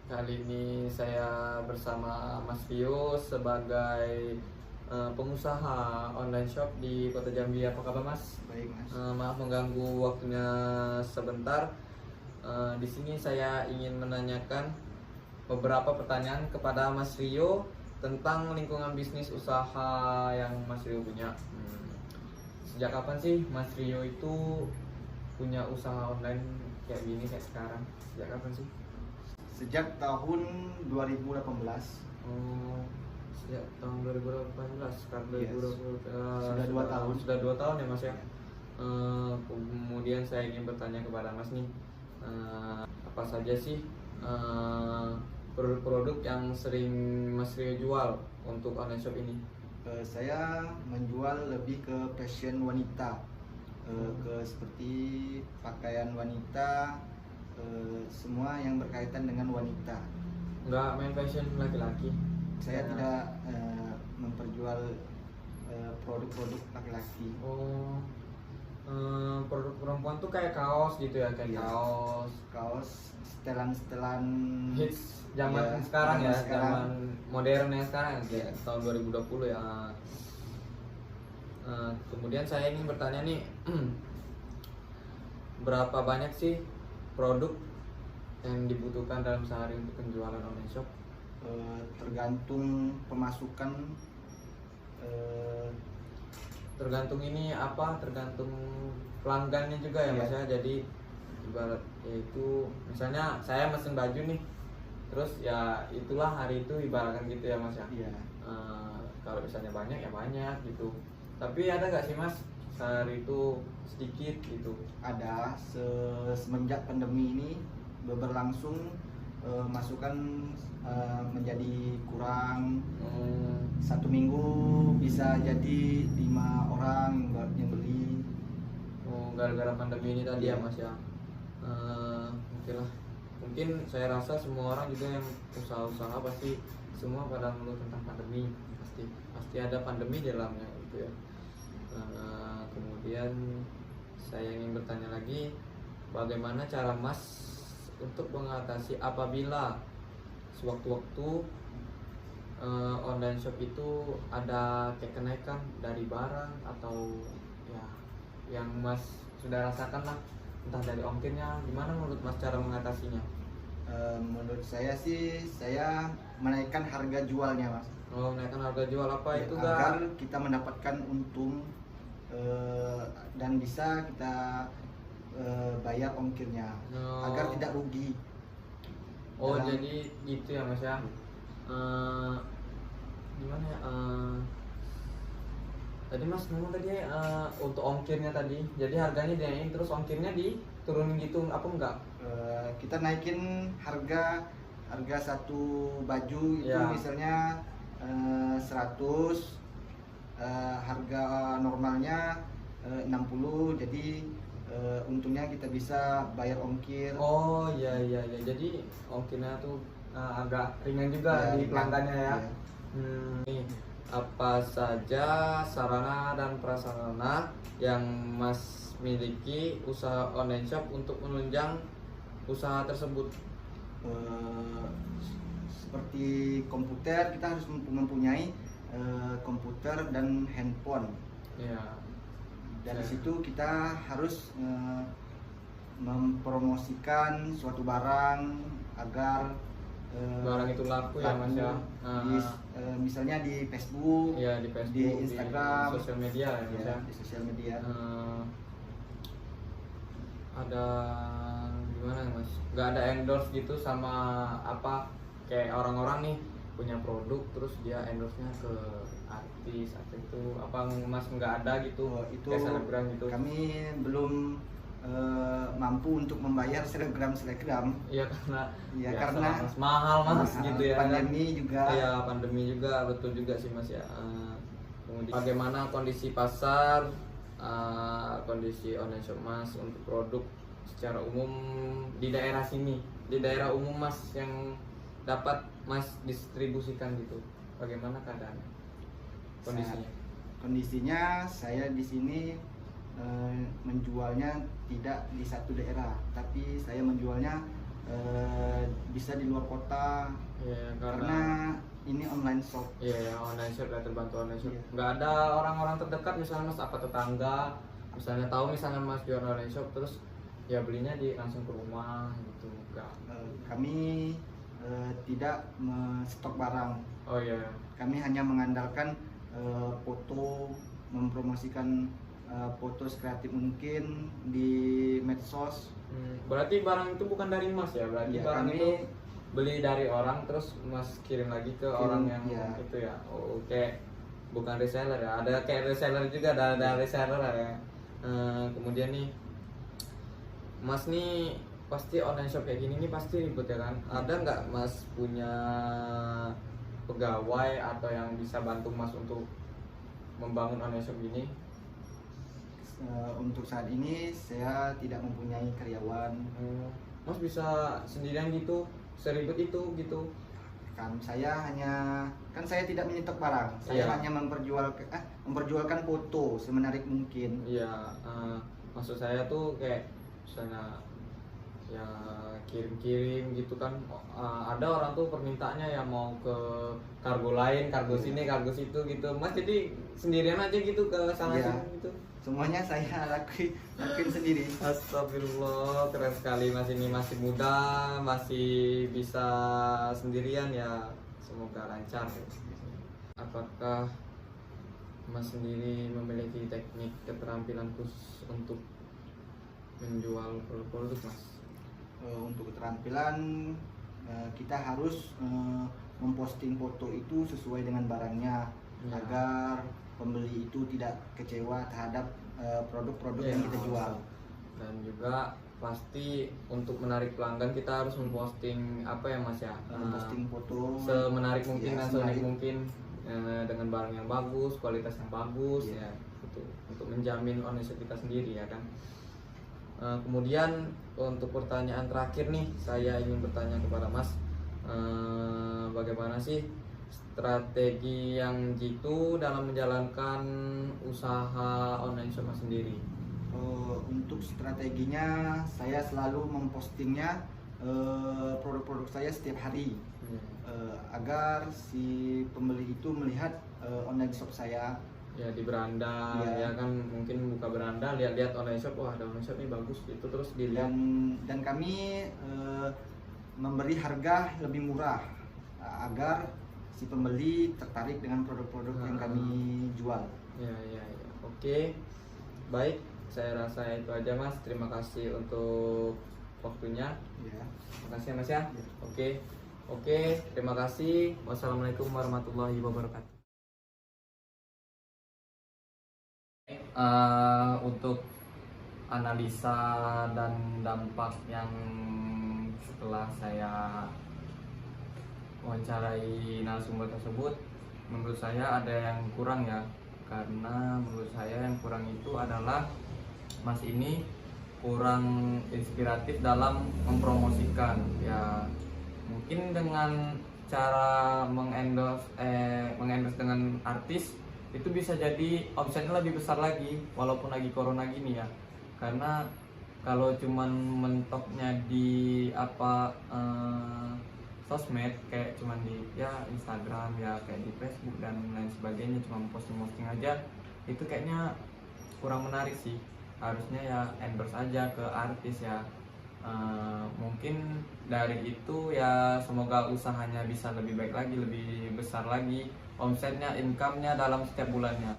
Kali ini saya bersama Mas Rio sebagai pengusaha online shop di Kota Jambi. Apa kabar Mas? Baik Mas. Maaf mengganggu waktunya sebentar. Di sini saya ingin menanyakan beberapa pertanyaan kepada Mas Rio tentang lingkungan bisnis usaha yang Mas Rio punya. Sejak kapan sih Mas Rio itu punya usaha online kayak gini kayak sekarang? Sejak kapan sih? Sejak tahun 2018. Oh, sejak tahun 2018, sekarang Yes. 2020, Sudah 2 tahun. Sudah 2 tahun ya Mas ya. Kemudian saya ingin bertanya kepada Mas nih, apa saja sih produk-produk yang sering Mas Rio jual untuk online shop ini? Saya menjual lebih ke fashion wanita, ke seperti pakaian wanita, semua yang berkaitan dengan wanita. Nggak main fashion laki-laki? Saya Ya. tidak memperjual produk-produk laki-laki. Oh, produk perempuan tuh kayak kaos gitu ya, kayak Iya. kaos Setelan-setelan hits zaman ya, sekarang ya, sekarang. zaman modern yang sekarang Iya. kayak tahun 2020 ya. Kemudian saya ingin bertanya nih, berapa banyak sih produk yang dibutuhkan dalam sehari untuk penjualan online shop? Tergantung pemasukan. Tergantung ini apa? Tergantung pelanggannya juga ya Iya. Mas ya. Jadi ibarat yaitu misalnya saya mesen baju nih, terus ya itulah hari itu ibaratkan gitu ya Mas ya. Iya. Kalau misalnya banyak ya banyak gitu. Tapi ada nggak sih Mas sehari itu sedikit gitu? Ada. Semenjak pandemi ini berlangsung, masukan menjadi kurang. Satu minggu bisa jadi 5 orang yang beli. Oh, gara-gara pandemi ini tadi ya Iya. Mas ya. Oke lah. Mungkin saya rasa semua orang juga yang usaha-usaha pasti semua pada mengeluh tentang pandemi. Pasti ada pandemi di dalamnya gitu ya. Kemudian saya ingin bertanya lagi, bagaimana cara Mas untuk mengatasi apabila sewaktu-waktu online shop itu ada kayak kenaikan dari barang atau ya yang Mas sudah rasakan lah, entah dari ongkirnya, gimana menurut Mas cara mengatasinya? Menurut saya sih, saya menaikkan harga jualnya Mas. Oh, menaikkan harga jual apa itu Agar gak? kita mendapatkan untung, dan bisa kita bayar ongkirnya, Oh. agar tidak rugi. Oh, Dalam- jadi gitu ya Mas ya. Gimana ya? Tadi Mas ngomong tadi untuk ongkirnya tadi. Jadi harganya dinaikin terus ongkirnya diturunin gitu apa enggak? Kita naikin harga satu baju itu Ya. misalnya 100, harga normalnya 60, jadi untungnya kita bisa bayar ongkir. Oh iya iya iya. Jadi ongkirnya tuh agak ringan juga Ya, di pelanggannya ya. ya. Nih, apa saja sarana dan prasarana yang Mas miliki usaha online shop untuk menunjang usaha tersebut? Seperti komputer, kita harus mempunyai komputer dan handphone. Ya. Dari Ya. situ kita harus mempromosikan suatu barang agar Barang itu laku ya Mas ya. misalnya di Facebook, Iya di Facebook, di Instagram, di sosial media ya Mas ya, ya. di sosial media. Ada gimana Mas? Gak ada endorse gitu sama apa kayak orang-orang nih punya produk terus dia endorse-nya ke artis atau itu apa Mas nggak ada gitu? Oh, itu kayak selebgram gitu? kami belum mampu untuk membayar selebgram. Iya karena Ya, biasa karena lah, Mas, mahal Mas gitu ya. pandemi juga. Iya pandemi juga, betul juga sih Mas ya. Kemudian bagaimana kondisi pasar, kondisi online shop Mas untuk produk secara umum di daerah sini, di daerah umum Mas yang dapat Mas distribusikan gitu, bagaimana keadaannya, kondisinya? Kondisinya saya di sini menjualnya tidak di satu daerah, tapi saya menjualnya bisa di luar kota Iya, karena ini online shop. iya, online shop ya, terbantu online shop. Iya. Nggak ada orang-orang terdekat misalnya mas, apa tetangga misalnya tahu misalnya mas jual online shop terus ya belinya di langsung ke rumah gitu enggak. Kami tidak stok barang. Oh iya. Kami hanya mengandalkan foto, mempromosikan foto sekreatif mungkin di medsos. Berarti barang itu bukan dari mas ya, berarti Ya, barang kami itu beli dari orang terus mas kirim lagi ke orang yang ya. itu ya. Oh, oke, bukan reseller ya, ada kayak reseller juga, ada reseller ya. Kemudian nih mas nih pasti online shop kayak gini nih pasti ribet ya kan. Ada nggak mas punya pegawai atau yang bisa bantu mas untuk membangun online shop gini? Untuk saat ini saya tidak mempunyai karyawan. Mas bisa sendirian gitu, seribet itu gitu? Kan saya tidak menyetok barang. Saya Iya. hanya memperjualkan foto semenarik mungkin. Iya, maksud saya tuh kayak misalnya ya kirim-kirim gitu kan. Ada orang tuh permintaannya ya mau ke kargo lain, kargo sini, kargo situ gitu. Mas jadi sendirian aja gitu ke sana Iya. sini gitu. Semuanya saya lakuin sendiri. Astagfirullah, keren sekali mas, ini masih muda, masih bisa sendirian ya. Semoga lancar. Apakah mas sendiri memiliki teknik keterampilan khusus untuk menjual produk mas? Untuk keterampilan kita harus memposting foto itu sesuai dengan barangnya Ya. agar pembeli itu tidak kecewa terhadap produk-produk Ya, yang kita jual. dan juga pasti untuk menarik pelanggan kita harus memposting apa ya mas ya, Memposting foto semenarik mungkin ya, dan seunik semenarik. mungkin, dengan barang yang bagus, kualitas yang bagus Ya. ya, gitu, untuk menjamin online shop kita sendiri ya kan. Kemudian untuk pertanyaan terakhir nih, saya ingin bertanya kepada mas, bagaimana sih strategi yang jitu dalam menjalankan usaha online shop mas sendiri? Untuk strateginya saya selalu mempostingnya produk-produk saya setiap hari agar si pembeli itu melihat online shop saya. Ya di beranda Ya. ya kan, mungkin buka beranda lihat-lihat online shop, wah ada online shop nih bagus gitu, terus dilihat. Dan kami memberi harga lebih murah agar si pembeli tertarik dengan produk-produk yang kami jual. Ya. Oke, baik, saya rasa itu aja mas, terima kasih untuk waktunya. Ya. Terima kasih mas ya. Oke, terima kasih. Wassalamualaikum warahmatullahi wabarakatuh. Untuk analisa dan dampak yang setelah saya wawancarai narasumber tersebut, menurut saya ada yang kurang ya, karena menurut saya yang kurang itu adalah mas ini kurang inspiratif dalam mempromosikan ya. Mungkin dengan cara mengendorse dengan artis itu bisa jadi omsetnya lebih besar lagi walaupun lagi corona gini ya. Karena kalau cuman mentoknya di sosmed kayak cuman di ya Instagram ya, kayak di Facebook dan lain sebagainya, cuma posting aja, itu kayaknya kurang menarik sih. Harusnya ya endorse aja ke artis ya. Mungkin dari itu ya semoga usahanya bisa lebih baik lagi, lebih besar lagi omsetnya, income-nya dalam setiap bulannya.